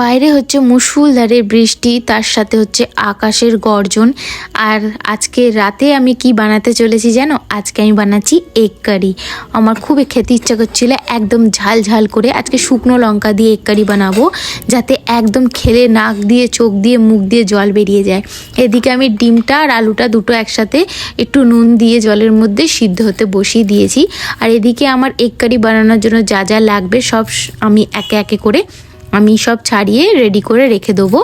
বাইরে হচ্ছে মুষলধারে বৃষ্টি, তার সাথে হচ্ছে আকাশের গর্জন। আর আজকে রাতে আমি কি বানাতে চলেছি জানো? আজকে আমি বানাচ্ছি এগ কারি। আমার খুবই খেতে ইচ্ছা করছিল একদম ঝাল ঝাল করে। আজকে শুকনো লঙ্কা দিয়ে এগ কারি বানাবো, যাতে একদম খেলে নাক দিয়ে, চোখ দিয়ে, মুখ দিয়ে জল বেরিয়ে যায়। এদিকে আমি ডিমটা আর আলুটা দুটো একসাথে একটু নুন দিয়ে জলের মধ্যে সিদ্ধ হতে বসিয়ে দিয়েছি। আর এদিকে আমার এগ কারি বানানোর জন্য যা যা লাগবে সব আমি একে একে করে আমি সব ছাড়িয়ে রেডি করে রেখে দেবো।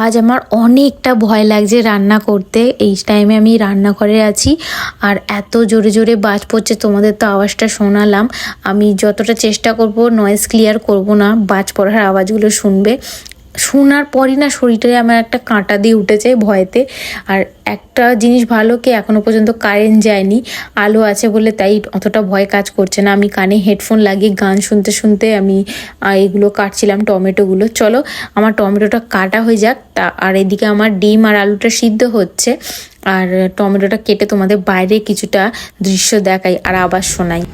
আজ আমার অনেকটা ভয় লাগছে রান্না করতে। এই টাইমে আমি রান্নাঘরে আছি আর এত জোরে জোরে বাজ পড়ছে, তোমাদের তো আওয়াজটা শোনালাম। আমি যতটা চেষ্টা করব নয়েজ ক্লিয়ার করব না, বাজ পড়ার আওয়াজগুলো শুনবে। শোনার পরই না শরীরটায় আমার একটা কাঁটা দিয়ে উঠেছে ভয়েতে। আর একটা জিনিস ভালো কি, এখনও পর্যন্ত কারেন্ট যায়নি, আলো আছে বলে তাই অতটা ভয় কাজ করছে না। আমি কানে হেডফোন লাগিয়ে গান শুনতে শুনতে আমি এগুলো কাটছিলাম, টমেটোগুলো। চলো আমার টমেটোটা কাটা হয়ে যাক। আর এদিকে আমার ডিম আর আলুটা সিদ্ধ হচ্ছে, আর টমেটোটা কেটে তোমাদের বাইরে কিছুটা দৃশ্য দেখাই আর আবার শোনাই।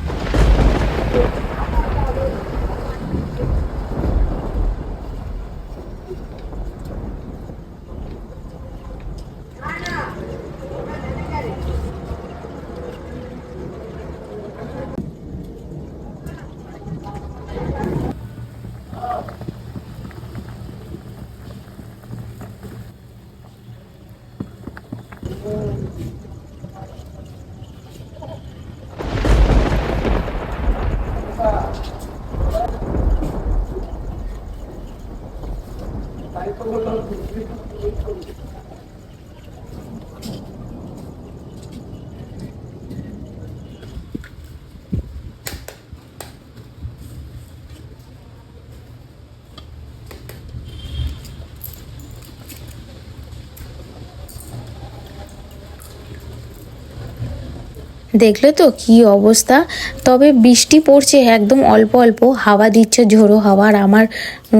দেখলে তো কি অবস্থা। তবে বৃষ্টি পড়ছে একদম অল্প অল্প, হাওয়া দিচ্ছে ঝোড়ো হাওয়া। আর আমার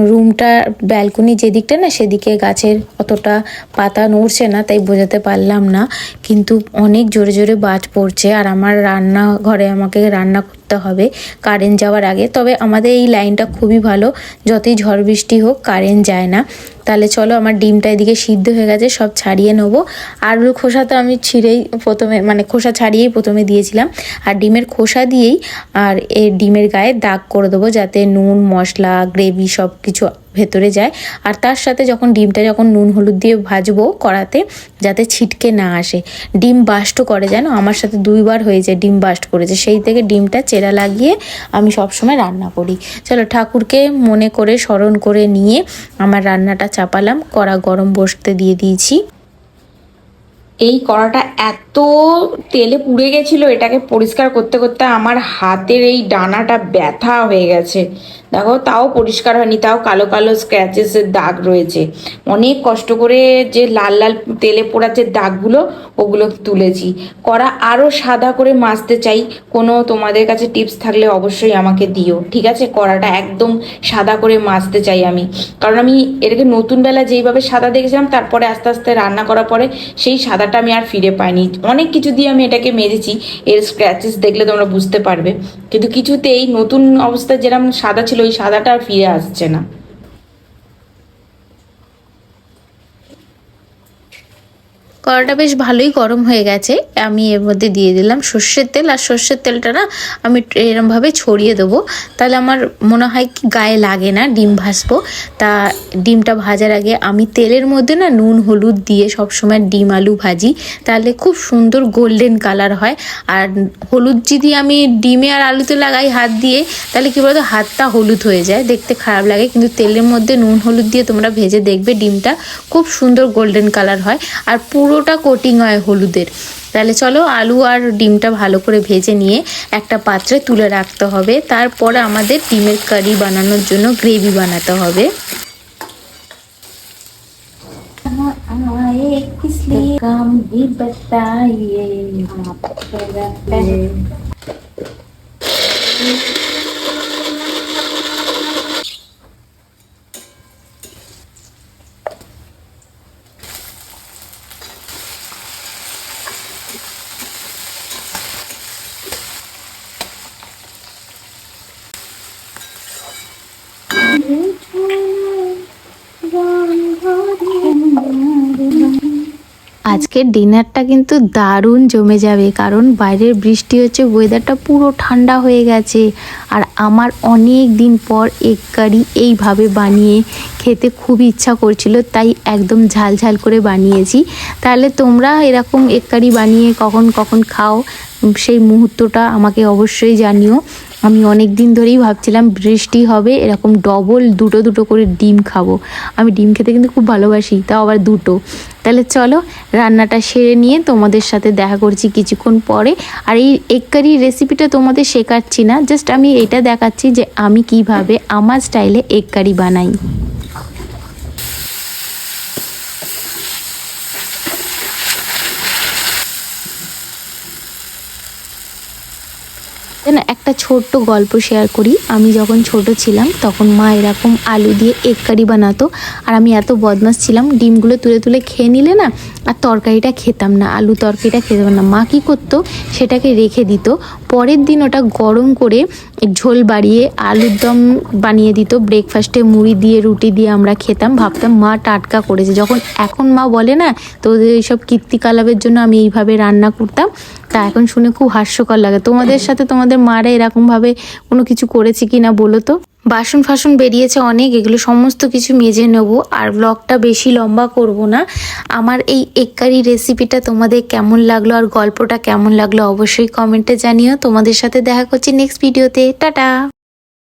রুমটা ব্যালকনি যেদিকটা না, সেদিকে গাছের অতটা পাতা নড়ছে না, তাই বোঝাতে পারলাম না। কিন্তু অনেক জোরে জোরে বাজ পড়ছে। আর আমার রান্নাঘরে আমাকে রান্না করতে হবে কারেন্ট যাওয়ার আগে। তবে আমাদের এই লাইনটা খুবই ভালো, যতই ঝড় বৃষ্টি হোক কারেন্ট যায় না। তাহলে চলো, আমার ডিমটা এদিকে সিদ্ধ হয়ে গেছে, সব ছাড়িয়ে নেবো। আলুর খোসা তো আমি ছিঁড়েই প্রথমে, মানে খোসা ছাড়িয়েই প্রথমে দিয়েছিলাম। আর ডিমের খোসা দিয়েই আর এই ডিমের গায়ে দাগ করে দেবো, যাতে নুন, মশলা, গ্রেভি সব কিছু ভেতরে যায়। আর তার সাথে ডিমটা যখন নুন হলুদ দিয়ে ভাজবো কড়াতে, যাতে ছিটকে না আসে। ডিম বাস্ট করে, জানো আমার সাথে 2বার হয়েছে ডিম বাস্ট করেছে। সেই থেকে ডিমটা চেরা লাগিয়ে আমি সবসময় রান্না করি। চলো, ঠাকুরকে মনে করে স্মরণ করে নিয়ে আমার রান্নাটা চাপালাম, কড়া গরম বসতে দিয়ে দিয়েছি। এই কড়াটা এত তেলে পুড়ে গেছিল, এটাকে পরিষ্কার করতে করতে আমার হাতের এই ডানাটা ব্যথা হয়ে গেছে। দেখো, তাও পরিষ্কার হয়নি, তাও কালো কালো স্ক্র্যাচেসের দাগ রয়েছে। অনেক কষ্ট করে যে লাল লাল তেলে পোড়া যে দাগগুলো, ওগুলো তুলেছি। কড়া আরও সাদা করে মাজতে চাই। কোনো তোমাদের কাছে টিপস থাকলে অবশ্যই আমাকে দিও, ঠিক আছে? কড়াটা একদম সাদা করে মাজতে চাই আমি, কারণ আমি এটাকে নতুন বেলা যেইভাবে সাদা দেখেছিলাম, তারপরে আস্তে আস্তে রান্না করার পরে সেই সাদাটা আমি আর ফিরে পাইনি। অনেক কিছু দিয়ে আমি এটাকে মেজেছি, এর স্ক্র্যাচেস দেখলে তোমরা বুঝতে পারবে। কিন্তু কিছুতেই নতুন অবস্থায় যেরকম সাদা ছিল, ওই সাদাটা আর ফিরে আসছে না। কড়াটা বেশ ভালোই গরম হয়ে গেছে। আমি এর মধ্যে দিয়ে দিলাম সর্ষের তেল, আর সর্ষের তেলটা না আমি এরমভাবে ছড়িয়ে দেবো, তাহলে আমার মনে হয় কি গায়ে লাগে না ডিম ভাজবো। তা ডিমটা ভাজার আগে আমি তেলের মধ্যে না নুন হলুদ দিয়ে সবসময় ডিম আলু ভাজি, তাহলে খুব সুন্দর গোল্ডেন কালার হয়। আর হলুদ যদি আমি ডিমে আর আলুতে লাগাই হাত দিয়ে, তাহলে কী বলতো হাতটা হলুদ হয়ে যায়, দেখতে খারাপ লাগে। কিন্তু তেলের মধ্যে নুন হলুদ দিয়ে তোমরা ভেজে দেখবে ডিমটা খুব সুন্দর গোল্ডেন কালার হয়, আর পুরোটা কোটিং হয় হলুদের। তাহলে চলো আলু আর ডিমটা ভালো করে ভেজে নিয়ে একটা পাত্রে তুলে রাখতে হবে। তারপরে আমাদের ডিমের কারি বানানোর জন্য গ্রেভি বানাতে হবে। আজকের ডিনারটা কিন্তু দারুণ জমে যাবে, কারণ বাইরের বৃষ্টি হচ্ছে, ওয়েদারটা পুরো ঠান্ডা হয়ে গেছে। আর আমার অনেক দিন পর এগ কারি এইভাবে বানিয়ে খেতে খুব ইচ্ছা করছিল, তাই একদম ঝাল ঝাল করে বানিয়েছি। তাহলে তোমরা এরকম এগ কারি বানিয়ে কখন কখন খাও সেই মুহূর্তটা আমাকে অবশ্যই জানিও। আমি অনেক দিন ধরেই ভাবছিলাম বৃষ্টি হবে, এরকম ডবল দুটো দুটো করে ডিম খাবো। আমি ডিম খেতে কিন্তু খুব ভালোবাসি, তাও আবার দুটো। তাহলে চলো রান্নাটা সেরে নিয়ে তোমাদের সাথে দেখা করছি কিছুক্ষণ পরে। আর এই এগ কারির রেসিপিটা তোমাদের শেখাচ্ছি না, জাস্ট আমি এটা দেখাচ্ছি যে আমি কিভাবে আমার স্টাইলে এগ কারি বানাই। একটা ছোট্ট গল্প শেয়ার করি। আমি যখন ছোট ছিলাম তখন মা এরকম আলু দিয়ে এগ কারি বানাতো, আর আমি এত বদমাশ ছিলাম, ডিমগুলো তুলে তুলে খেয়ে নিলে না আর তরকারিটা খেতাম না, আলু তরকারিটা খেতাম না। মা কী করতো, সেটাকে রেখে দিত, পরের দিন ওটা গরম করে ঝোল বাড়িয়ে আলুর দম বানিয়ে দিত। ব্রেকফাস্টে মুড়ি দিয়ে রুটি দিয়ে আমরা খেতাম, ভাবতাম মা টাটকা করেছে। যখন এখন মা বলে না তোদের এইসব কীর্তিকলাপের জন্য আমি এইভাবে রান্না করতাম, তা এখন শুনে খুব হাস্যকর লাগে। তোমাদের সাথে তোমাদের মারা এরকমভাবে কোনো কিছু করেছে কি না বলো তো। বাসন ফাসন বেরিয়েছে অনেক, এগুলো সমস্ত কিছু মেজে নেবো, আর ব্লগটা বেশি লম্বা করব না। আমার এই এগ কারি রেসিপিটা তোমাদের কেমন লাগলো আর গল্পটা কেমন লাগলো অবশ্যই কমেন্টে জানিও। তোমাদের সাথে দেখা করছি নেক্সট ভিডিওতে। টাটা।